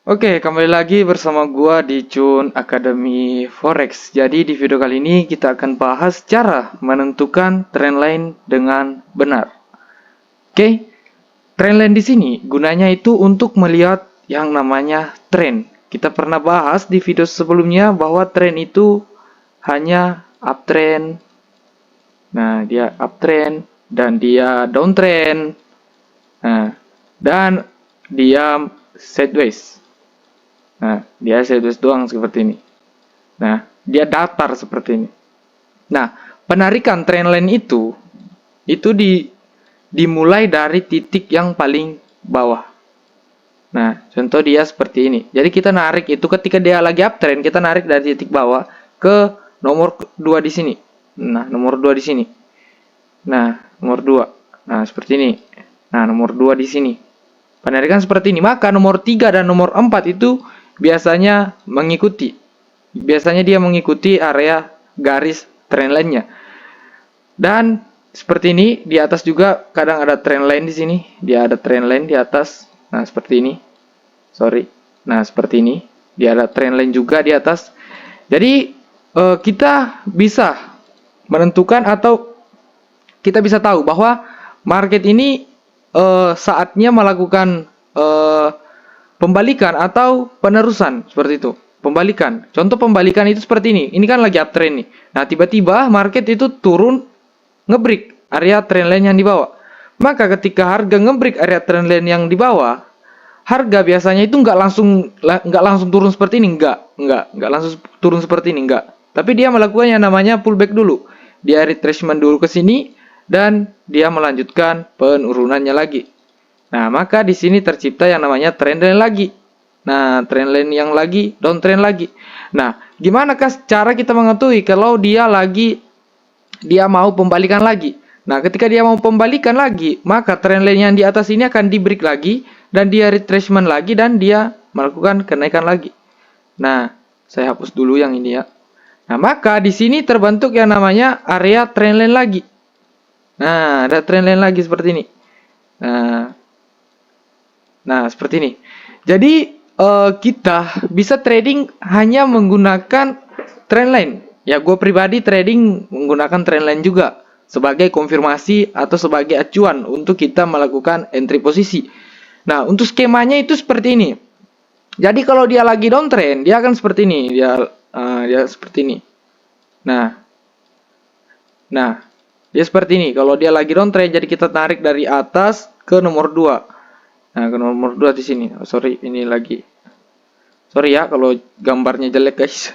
Oke, kembali lagi bersama gua di Cun Academy Forex. Jadi di video kali ini kita akan bahas cara menentukan trendline dengan benar. Oke, trendline di sini gunanya itu untuk melihat yang namanya tren. Kita pernah bahas di video sebelumnya bahwa tren itu hanya uptrend. Nah, dia uptrend dan dia downtrend. Nah, dan dia sideways. Nah, dia sideways doang seperti ini. Nah, dia datar seperti ini. Nah, penarikan trendline itu dimulai dari titik yang paling bawah. Nah, contoh dia seperti ini. Jadi kita narik itu ketika dia lagi uptrend, kita narik dari titik bawah ke nomor 2 di sini. Nah, nomor 2 di sini. Nah, nomor 2. Nah, seperti ini. Nah, nomor 2 di sini. Penarikan seperti ini. Maka nomor 3 dan nomor 4 itu biasanya mengikuti. Biasanya dia mengikuti area garis trendline-nya. Dan seperti ini, di atas juga kadang ada trendline di sini. Dia ada trendline di atas. Nah, seperti ini. Sorry. Nah, seperti ini. Dia ada trendline juga di atas. Jadi, kita bisa menentukan atau kita bisa tahu bahwa market ini saatnya melakukan pembalikan atau penerusan seperti itu. Pembalikan. Contoh pembalikan itu seperti ini. Ini kan lagi uptrend nih. Nah, tiba-tiba market itu turun ngebreak area trendline yang di bawah. Maka ketika harga ngebreak area trendline yang di bawah, harga biasanya itu nggak langsung turun seperti ini, nggak langsung turun seperti ini, nggak. Tapi dia melakukan yang namanya pullback dulu. Dia retracement dulu ke sini dan dia melanjutkan penurunannya lagi. Nah, maka di sini tercipta yang namanya trendline lagi. Nah, trendline yang lagi, downtrend lagi. Nah, gimana cara kita mengetahui kalau dia mau pembalikan lagi? Nah, ketika dia mau pembalikan lagi, maka trendline yang di atas ini akan di break lagi dan dia retracement lagi dan dia melakukan kenaikan lagi. Nah, saya hapus dulu yang ini ya. Nah, maka di sini terbentuk yang namanya area trendline lagi. Nah, ada trendline lagi seperti ini. Nah, seperti ini. Jadi kita bisa trading hanya menggunakan trendline. Ya, gue pribadi trading menggunakan trendline juga sebagai konfirmasi atau sebagai acuan untuk kita melakukan entry posisi. Nah, untuk skemanya itu seperti ini. Jadi kalau dia lagi downtrend, dia akan seperti ini. Dia seperti ini. Nah, dia seperti ini. Kalau dia lagi downtrend, jadi kita tarik dari atas ke nomor 2. Nah, ke nomor 2 di sini. Oh, sorry, ini lagi. Sorry ya kalau gambarnya jelek, guys.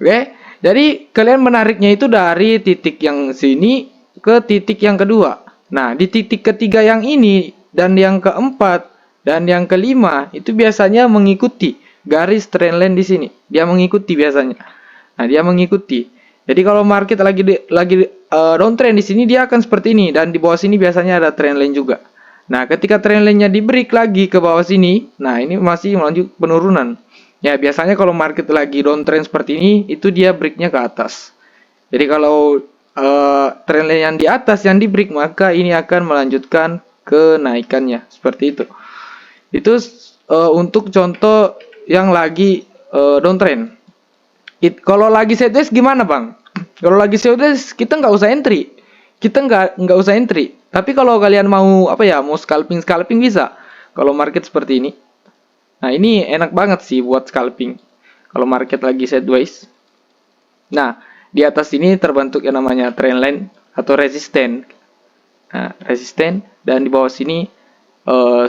Oke. Jadi kalian menariknya itu dari titik yang sini ke titik yang kedua. Nah, di titik ketiga yang ini dan yang keempat dan yang kelima itu biasanya mengikuti garis trendline di sini. Dia mengikuti biasanya. Nah, dia mengikuti. Jadi kalau market lagi downtrend di sini dia akan seperti ini dan di bawah sini biasanya ada trendline juga. Nah, ketika trendline-nya di break lagi ke bawah sini, nah ini masih melanjut penurunan. Ya, biasanya kalau market lagi downtrend seperti ini, itu dia breaknya ke atas. Jadi kalau trendline yang di atas yang di break, maka ini akan melanjutkan kenaikannya. Seperti itu. Itu untuk contoh yang lagi downtrend. Kalau lagi sideways gimana, Bang? Kalau lagi sideways kita nggak usah entry. Kita nggak usah entry. Tapi kalau kalian mau mau scalping bisa. Kalau market seperti ini. Nah, ini enak banget sih buat scalping. Kalau market lagi sideways. Nah, di atas ini terbentuk yang namanya trendline atau resisten. Nah, resisten dan di bawah sini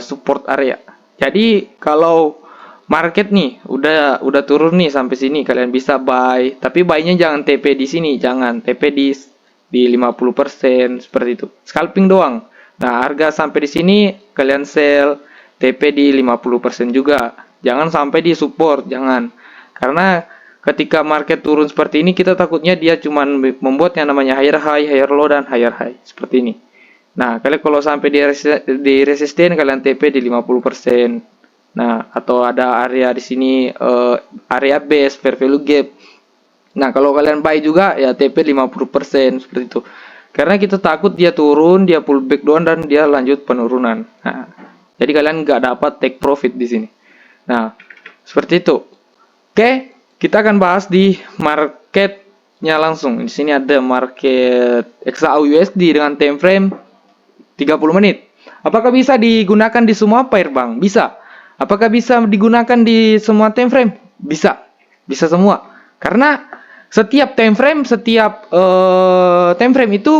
support area. Jadi kalau market nih udah turun nih sampai sini, kalian bisa buy, tapi buy-nya jangan TP di sini, jangan TP di 50% seperti itu. Scalping doang. Nah, harga sampai di sini kalian sell, TP di 50% juga. Jangan sampai di support, jangan. Karena ketika market turun seperti ini kita takutnya dia cuma membuat yang namanya higher high, higher low dan higher high seperti ini. Nah, kalian kalau sampai di resisten kalian TP di 50%. Nah, atau ada area di sini area base, fair value gap. Nah, kalau kalian buy juga ya TP 50% seperti itu. Karena kita takut dia turun, dia pullback down dan dia lanjut penurunan. Nah, jadi kalian nggak dapat take profit di sini. Nah, seperti itu. Oke, kita akan bahas di marketnya langsung. Di sini ada market XAUUSD dengan time frame 30 menit. Apakah bisa digunakan di semua pair, Bang? Bisa. Apakah bisa digunakan di semua time frame? Bisa. Bisa semua. Karena setiap time frame itu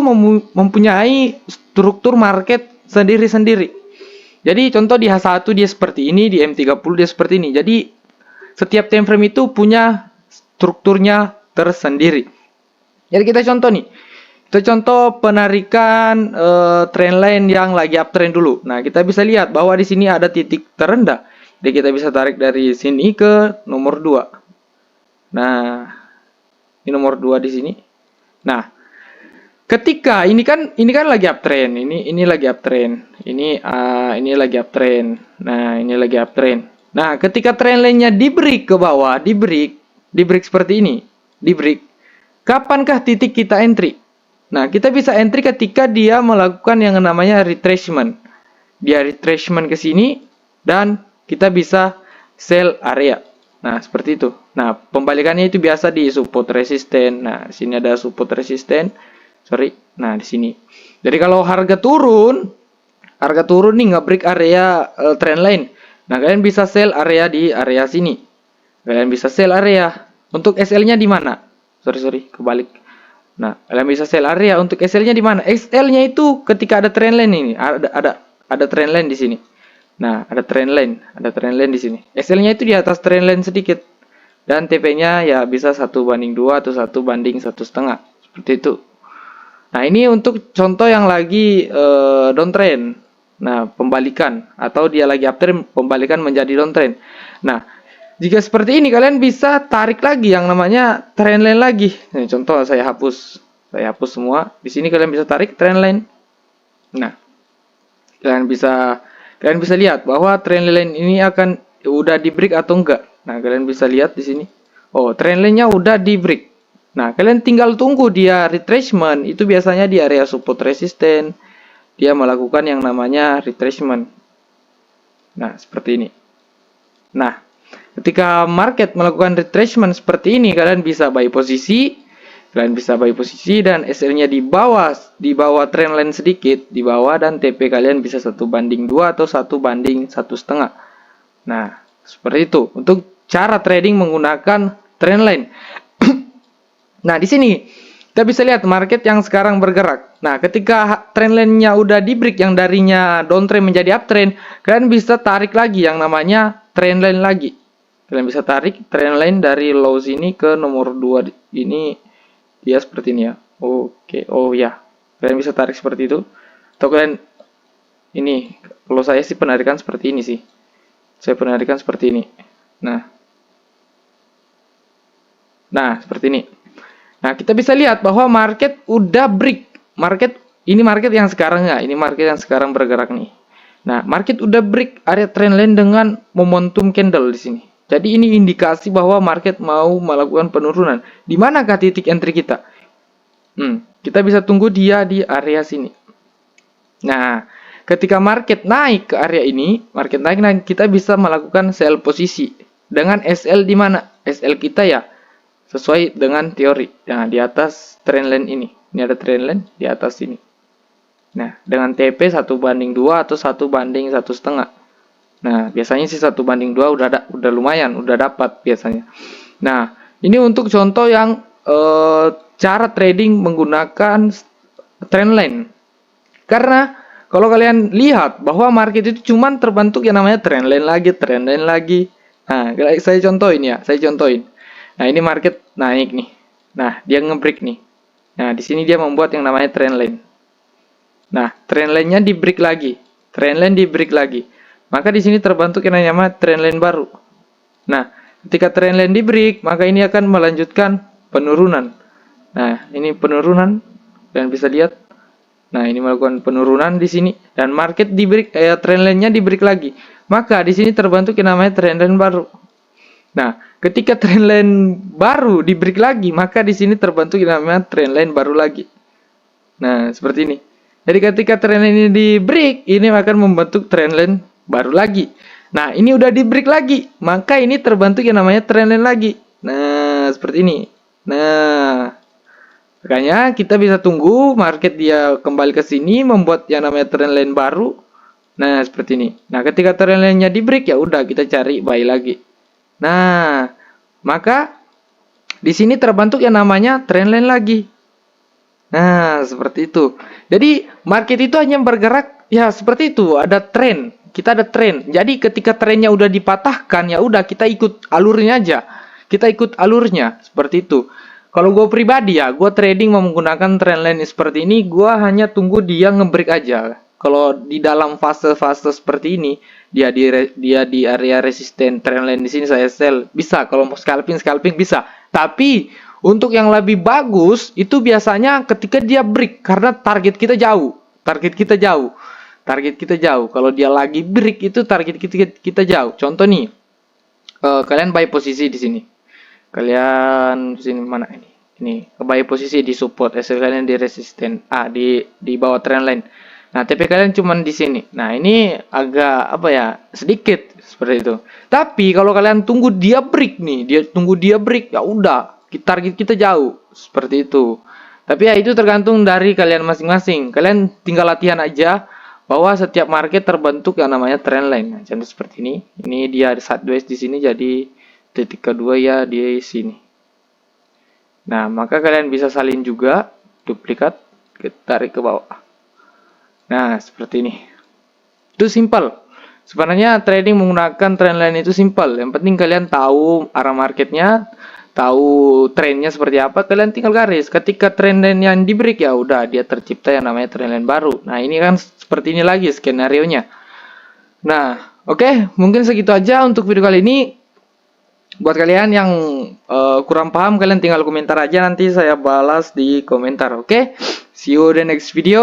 mempunyai struktur market sendiri-sendiri. Jadi contoh di H1 dia seperti ini, di M30 dia seperti ini. Jadi setiap time frame itu punya strukturnya tersendiri. Jadi kita contoh nih. Kita contoh penarikan trendline yang lagi uptrend dulu. Nah, kita bisa lihat bahwa di sini ada titik terendah. Jadi kita bisa tarik dari sini ke nomor 2. Nah, ini nomor 2 di sini. Nah, ketika ini kan lagi uptrend, ini lagi uptrend. Ini lagi uptrend. Nah, ini lagi uptrend. Nah, ketika trendline-nya di break ke bawah, di break seperti ini, di break. Kapankah titik kita entry? Nah, kita bisa entry ketika dia melakukan yang namanya retracement. Dia retracement ke sini dan kita bisa sell area. Nah, seperti itu. Nah, pembalikannya itu biasa di support resisten. Nah, di sini ada support resisten. Sorry. Nah, di sini. Jadi kalau harga turun nih nggak break area trend line. Nah, kalian bisa sell area di area sini. Kalian bisa sell area. Untuk SL-nya di mana? Sorry, kebalik. Nah, kalian bisa sell area. Untuk SL-nya di mana? SL-nya itu ketika ada trend line ini, ada trend line di sini. Nah, ada trend line di sini. SL-nya itu di atas trend line sedikit. Dan TP-nya ya bisa 1:2 atau 1:1,5. Seperti itu. Nah, ini untuk contoh yang lagi downtrend. Nah, pembalikan atau dia lagi uptrend, pembalikan menjadi downtrend. Nah, jika seperti ini kalian bisa tarik lagi yang namanya trendline lagi. Nih, contoh saya hapus semua. Di sini kalian bisa tarik trendline. Nah, kalian bisa lihat bahwa trendline ini akan udah di break atau enggak. Nah, kalian bisa lihat di sini. Oh, trendline-nya udah di break. Nah, kalian tinggal tunggu dia retracement. Itu biasanya di area support resisten. Dia melakukan yang namanya retracement. Nah, seperti ini. Nah, ketika market melakukan retracement seperti ini, kalian bisa buy posisi. Kalian bisa buy posisi dan SL-nya di bawah trendline sedikit, di bawah, dan TP kalian bisa 1:2 atau 1:1,5. Nah, seperti itu untuk cara trading menggunakan trendline. Nah, di sini kita bisa lihat market yang sekarang bergerak. Nah, ketika trendline-nya udah di break yang darinya downtrend menjadi uptrend, kalian bisa tarik lagi yang namanya trendline lagi. Kalian bisa tarik trendline dari low sini ke nomor 2 ini, dia seperti ini ya. Oke, oh ya. Kalian bisa tarik seperti itu. Atau kalian ini, kalau saya sih penarikan seperti ini sih. Saya penarikan seperti ini. Nah, seperti ini. Nah, kita bisa lihat bahwa market udah break. Market yang sekarang ya, ini market yang sekarang bergerak nih. Nah, market udah break area trendline dengan momentum candle di sini. Jadi ini indikasi bahwa market mau melakukan penurunan. Di manakah titik entry kita? Kita bisa tunggu dia di area sini. Nah, ketika market naik ke area ini, kita bisa melakukan sell posisi dengan SL di mana? SL kita ya sesuai dengan teori. Nah, di atas trendline ini. Ini ada trendline di atas sini. Nah, dengan TP 1:2 atau 1:1,5. Nah, biasanya sih 1:2 udah lumayan, udah dapat biasanya. Nah, ini untuk contoh yang cara trading menggunakan trendline. Karena kalau kalian lihat bahwa market itu cuman terbentuk yang namanya trendline lagi. Nah, saya contohin. Nah, ini market naik nih. Nah, dia nge-break nih. Nah, di sini dia membuat yang namanya trendline. Nah, trendline-nya di break lagi. Maka di sini terbentuk yang namanya trendline baru. Nah, ketika trendline di break, maka ini akan melanjutkan penurunan. Nah, ini penurunan. Kalian bisa lihat. Nah, ini melakukan penurunan di sini dan market di break, trendline-nya di break lagi. Maka di sini terbentuk yang namanya trendline baru. Nah, ketika trendline baru di break lagi, maka di sini terbentuk yang namanya trendline baru lagi. Nah, seperti ini. Jadi ketika trendline ini di break, ini akan membentuk trendline baru lagi. Nah, ini udah di break lagi, maka ini terbentuk yang namanya trendline lagi. Nah, seperti ini. Nah, makanya kita bisa tunggu market dia kembali ke sini membuat yang namanya trendline baru. Nah, seperti ini. Nah, ketika trendline-nya di break ya udah kita cari buy lagi. Nah, maka di sini terbentuk yang namanya trendline lagi. Nah, seperti itu. Jadi, market itu hanya bergerak ya seperti itu, ada tren. Kita ada tren. Jadi, ketika trennya udah dipatahkan, ya udah kita ikut alurnya aja. Kita ikut alurnya seperti itu. Kalau gue pribadi ya, gue trading menggunakan trendline seperti ini, gue hanya tunggu dia ngebreak aja. Kalau di dalam fase-fase seperti ini, dia di area resisten trendline di sini saya sell, bisa. Kalau mau scalping bisa. Tapi untuk yang lebih bagus itu biasanya ketika dia break karena target kita jauh. Target kita jauh. Target kita jauh. Kalau dia lagi break itu target kita jauh. Contoh nih, kalian buy posisi di sini. Kalian sini mana ini? Ini buy posisi di support, SL kalian di resisten, di bawah trendline. Nah, TP kalian cuman di sini. Nah, ini agak apa ya? Sedikit seperti itu. Tapi kalau kalian tunggu dia break nih, tunggu dia break, ya udah, target kita jauh seperti itu. Tapi ya itu tergantung dari kalian masing-masing. Kalian tinggal latihan aja bahwa setiap market terbentuk yang namanya trendline. Nah, contoh seperti ini. Ini dia sideways di sini jadi titik kedua ya di sini. Nah, maka kalian bisa salin juga, duplikat, tarik ke bawah. Nah, seperti ini. Itu simple. Sebenarnya trading menggunakan trendline itu simple. Yang penting kalian tahu arah marketnya, tahu trennya seperti apa, kalian tinggal garis. Ketika trendline yang di break ya udah dia tercipta yang namanya trendline baru. Nah, ini kan seperti ini lagi skenario-nya. Nah, oke, mungkin segitu aja untuk video kali ini. Buat kalian yang kurang paham, kalian tinggal komentar aja, nanti saya balas di komentar. Oke, see you the next video.